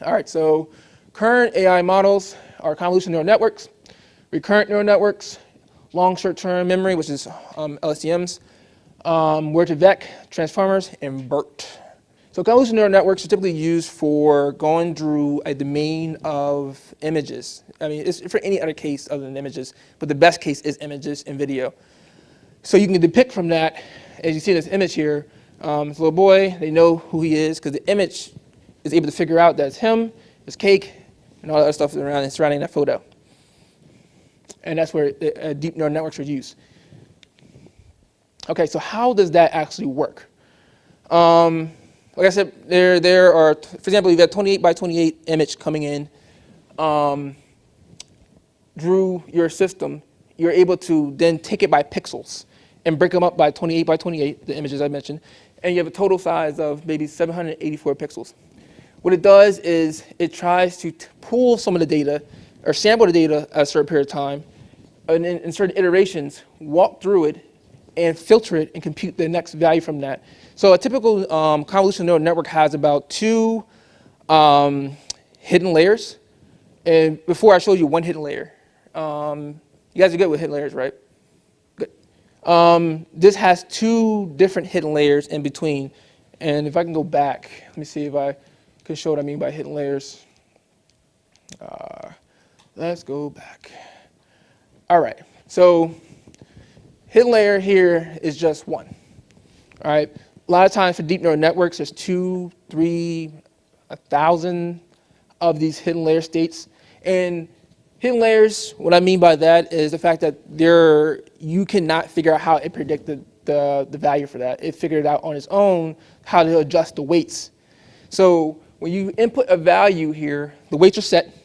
All right, so current AI models are convolutional neural networks, recurrent neural networks, long short-term memory, which is LSTMs, word-to-vec, transformers, and BERT. So convolutional neural networks are typically used for going through a domain of images. I mean, it's for any other case other than images, but the best case is images and video. So you can depict from that, as you see in this image here, this little boy, they know who he is because the image is able to figure out that it's him, his cake, and all the other stuff around and surrounding that photo. And that's where deep neural networks are used. Okay, so how does that actually work? Like I said, there are, for example, you've got 28 by 28 image coming in through your system. You're able to then take it by pixels and break them up by 28 by 28, the images I mentioned, and you have a total size of maybe 784 pixels. What it does is it tries to pull some of the data or sample the data at a certain period of time, and in certain iterations, walk through it and filter it and compute the next value from that. So a typical convolutional neural network has about 2 hidden layers. And before I showed you one hidden layer. You guys are good with hidden layers, right? Good. This has 2 different hidden layers in between. And if I can go back, let me see if I can show what I mean by hidden layers. Let's go back. All right, so hidden layer here is just 1. All right, a lot of times for deep neural networks, there's 2, 3, 1,000 of these hidden layer states. And hidden layers, what I mean by that is the fact that you cannot figure out how it predicted the value for that. It figured it out on its own how to adjust the weights. So when you input a value here, the weights are set.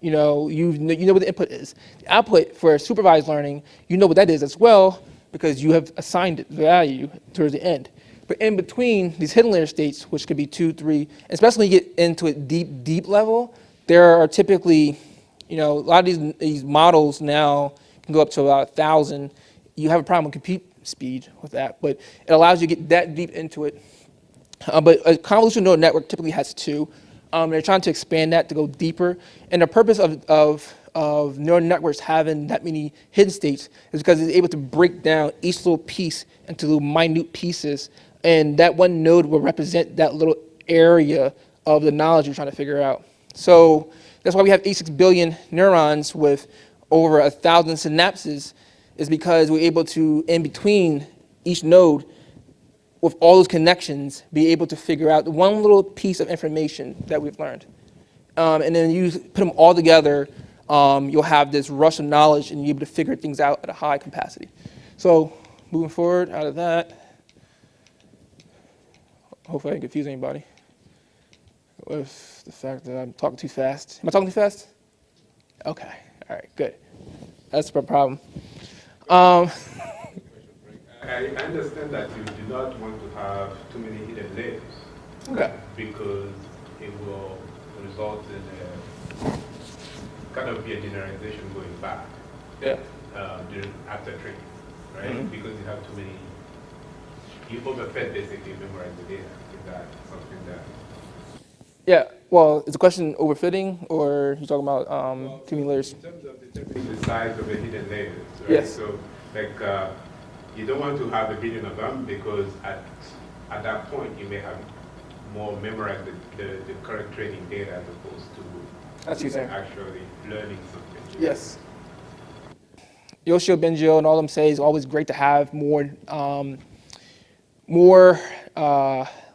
You know what the input is. The output for supervised learning, you know what that is as well because you have assigned it the value towards the end. But in between these hidden layer states, which could be 2, 3, especially when you get into a deep level, there are typically, a lot of these models now can go up to about 1,000. You have a problem with compute speed with that, but it allows you to get that deep into it. But a convolutional neural network typically has 2. They're trying to expand that to go deeper. And the purpose of neural networks having that many hidden states is because it's able to break down each little piece into little minute pieces. And that one node will represent that little area of the knowledge you're trying to figure out. So that's why we have 86 billion neurons with over 1,000 synapses, is because we're able to, in between each node, with all those connections, be able to figure out one little piece of information that we've learned. And then you put them all together, you'll have this rush of knowledge and you're able to figure things out at a high capacity. So moving forward out of that, hopefully I didn't confuse anybody with the fact that I'm talking too fast. Am I talking too fast? Okay, all right, good. That's my problem. I understand that you do not want to have too many hidden layers. Okay. Because it will result in kind of be a generalization going back. Yeah. After training, right? Mm-hmm. Because you have too many, you overfed basically memorize the data. Is that something that? Yeah, well, is the question overfitting or you're talking about too many layers? In terms of determining the size of the hidden layers, right? Yes. So, like, you don't want to have a billion of them because at that point you may have more memorized the correct training data as opposed to actually learning something. Yes. Yoshio Bengio and all them say it's always great to have more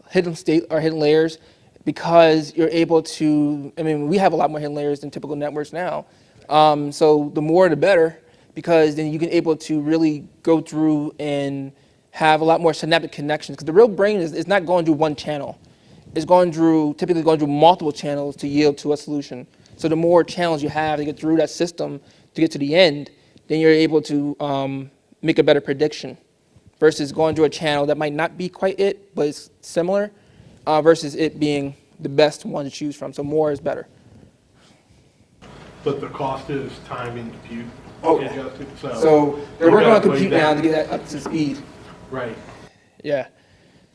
hidden state or hidden layers because you're able to. I mean, we have a lot more hidden layers than typical networks now. So the more the better, because then you can able to really go through and have a lot more synaptic connections. Because the real brain is not going through one channel. It's typically going through multiple channels to yield to a solution. So the more channels you have to get through that system to get to the end, then you're able to make a better prediction versus going through a channel that might not be quite it, but it's similar, versus it being the best one to choose from. So more is better. But the cost is time and compute. Oh, yeah. So they're working on compute now to get that up to speed. Right. Yeah.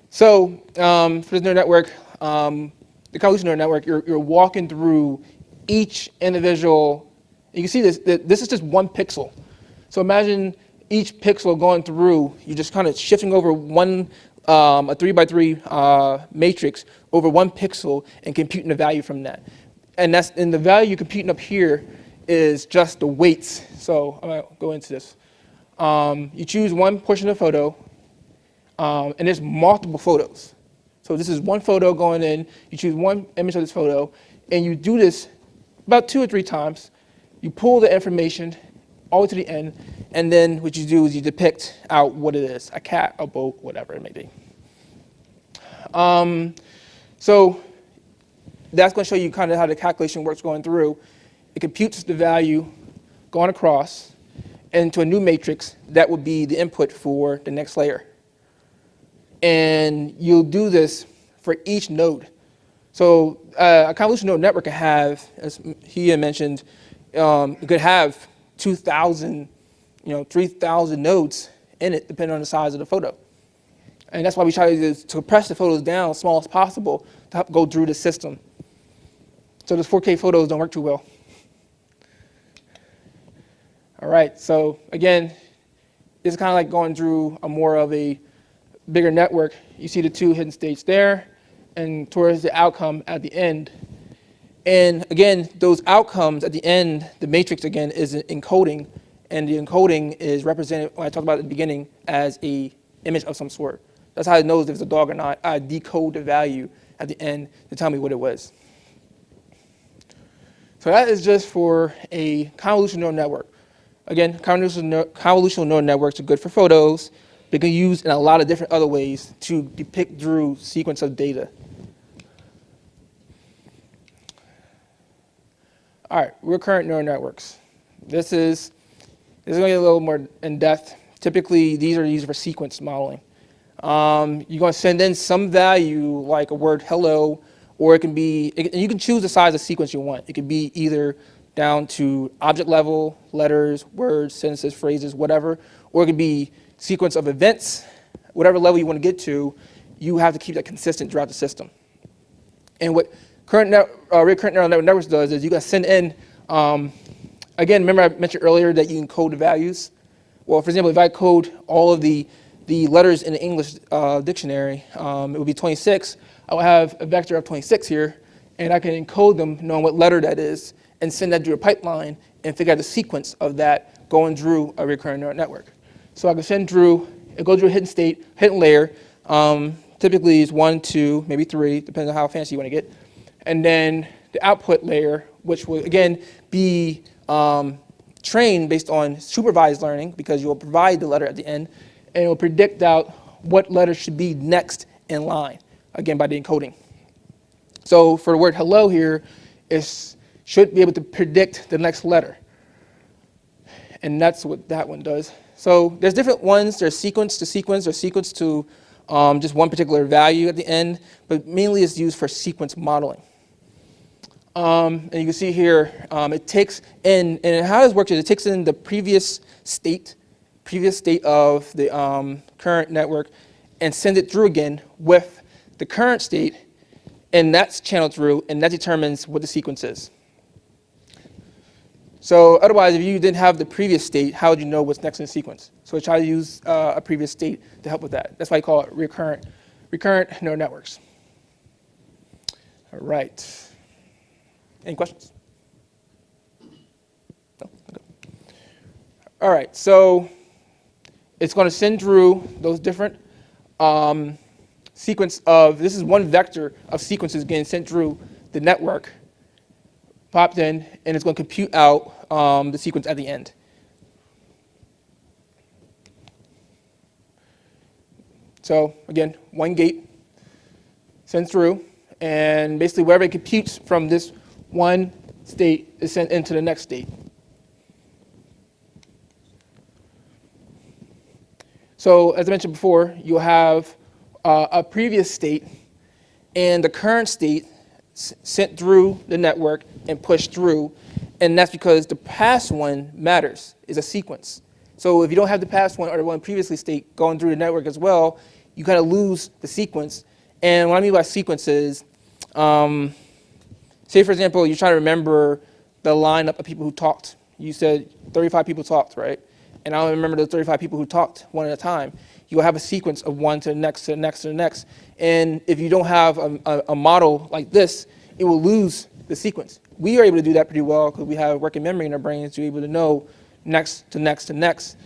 So for this neural network, the convolutional neural network, you're walking through each individual. You can see this is just one pixel. So imagine each pixel going through, you're just kind of shifting over one, a 3x3 matrix over one pixel and computing the value from that. And the value you're computing up here is just the weights. So I'm gonna go into this. You choose one portion of the photo, and there's multiple photos. So this is one photo going in, you choose one image of this photo, and you do this about 2 or 3 times. You pull the information all the way to the end, and then what you do is you depict out what it is, a cat, a boat, whatever it may be. So that's going to show you kind of how the calculation works going through. It computes the value going across into a new matrix that would be the input for the next layer. And you'll do this for each node. So a convolutional neural network can have, as he had mentioned, it could have 2,000, 3,000 nodes in it, depending on the size of the photo. And that's why we try to compress the photos down as small as possible to help go through the system. So those 4K photos don't work too well. All right, so again, it's kind of like going through a more of a bigger network. You see the 2 hidden states there, and towards the outcome at the end. And again, those outcomes at the end, the matrix again is encoding, and the encoding is represented, when I talked about at the beginning, as a image of some sort. That's how it knows if it's a dog or not. I decode the value at the end to tell me what it was. So that is just for a convolutional neural network. Again, convolutional neural networks are good for photos. They can be used in a lot of different other ways to depict through sequence of data. All right, recurrent neural networks. This is going to get a little more in depth. Typically, these are used for sequence modeling. You're going to send in some value like a word hello, or it can be, and you can choose the size of sequence you want. It could be either down to object level, letters, words, sentences, phrases, whatever, or it could be sequence of events, whatever level you want to get to, you have to keep that consistent throughout the system. And what recurrent neural networks does is you can send in, again, remember I mentioned earlier that you can code the values? Well, for example, if I code all of the letters in the English dictionary, it would be 26. I will have a vector of 26 here, and I can encode them knowing what letter that is, and send that through a pipeline and figure out the sequence of that going through a recurrent neural network. So I can send through, it goes through a hidden state, hidden layer, typically is 1, 2, maybe 3, depending on how fancy you want to get. And then the output layer, which will again be trained based on supervised learning, because you will provide the letter at the end, and it will predict out what letter should be next in line, again by the encoding. So for the word hello here, it should be able to predict the next letter. And that's what that one does. So there's different ones. There's sequence to sequence, or sequence to just one particular value at the end, but mainly it's used for sequence modeling. And you can see here, it takes in, and how this works is it takes in the previous state of the current network and sends it through again with the current state, and that's channeled through, and that determines what the sequence is. So otherwise, if you didn't have the previous state, how would you know what's next in the sequence? So we try to use a previous state to help with that. That's why I call it recurrent neural networks. All right. Any questions? No? Okay. All right, so it's going to send through those different sequence of, this is one vector of sequences getting sent through the network, popped in, and it's going to compute out the sequence at the end. So again, one gate sends through, and basically wherever it computes from this one state is sent into the next state. So as I mentioned before, you'll have a previous state and the current state sent through the network and pushed through, and that's because the past one matters, is a sequence. So if you don't have the past one or the one previously state going through the network as well, you kind of lose the sequence. And what I mean by sequence is, Say, for example, you're trying to remember the lineup of people who talked. You said 35 people talked, right? And I don't remember the 35 people who talked one at a time. You'll have a sequence of one to the next, to the next, to the next. And if you don't have a model like this, it will lose the sequence. We are able to do that pretty well because we have working memory in our brains to be able to know next to next to next.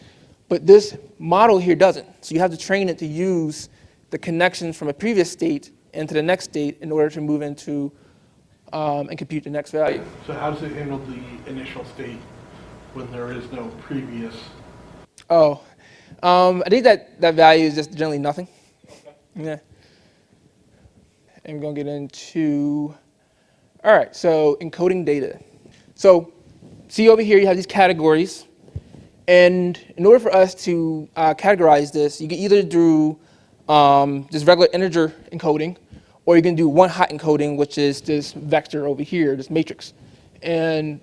But this model here doesn't. So you have to train it to use the connections from a previous state into the next state in order to move into and compute the next value. So how does it handle the initial state when there is no previous? Oh, I think that value is just generally nothing. Okay. Yeah. And we're going to get into, all right, so encoding data. So see over here, you have these categories. And in order for us to categorize this, you can either do just regular integer encoding, or you can do one-hot encoding, which is this vector over here, this matrix. And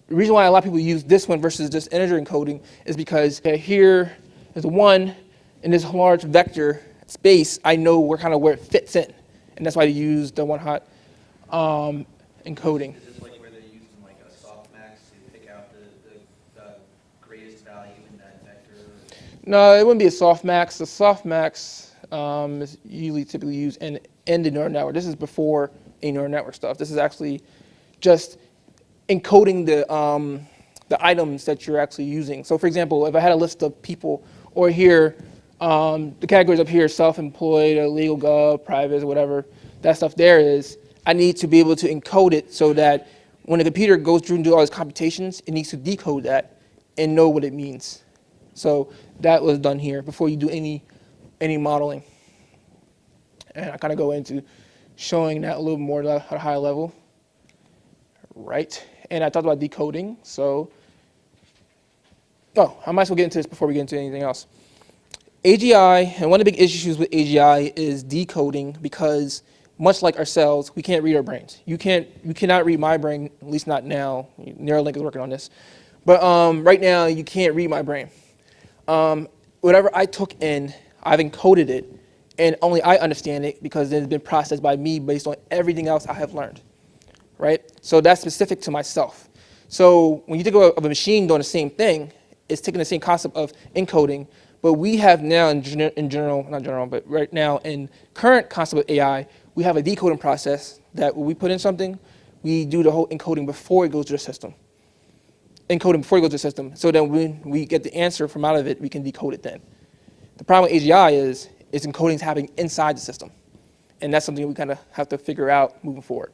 the reason why a lot of people use this one versus this integer encoding is because here is a 1 in this large vector space. I know where it fits in. And that's why they use the one-hot encoding. Is this like where they're using like a softmax to pick out the greatest value in that vector? No, it wouldn't be a softmax. The softmax is usually typically used in the neural network. This is before a neural network stuff. This is actually just encoding the items that you're actually using. So for example, if I had a list of people, or here, the categories up here, self-employed, or legal gov, private, or whatever, that stuff there is, I need to be able to encode it so that when the computer goes through and do all its computations, it needs to decode that and know what it means. So that was done here before you do any modeling. And I kind of go into showing that a little more at a high level. Right, and I talked about decoding, so, I might as well get into this before we get into anything else. AGI, and one of the big issues with AGI is decoding, because much like our cells, we can't read our brains. You cannot read my brain, at least not now. Neuralink is working on this. But right now, you can't read my brain. Whatever I took in, I've encoded it, and only I understand it because it's been processed by me based on everything else I have learned. Right? So that's specific to myself. So when you think of a machine doing the same thing, it's taking the same concept of encoding, but we have now right now in current concept of AI, we have a decoding process that when we put in something, we do the whole encoding before it goes to the system. Encoding before it goes to the system, so that when we get the answer from out of it, we can decode it then. The problem with AGI is encoding is happening inside the system. And that's something we kind of have to figure out moving forward.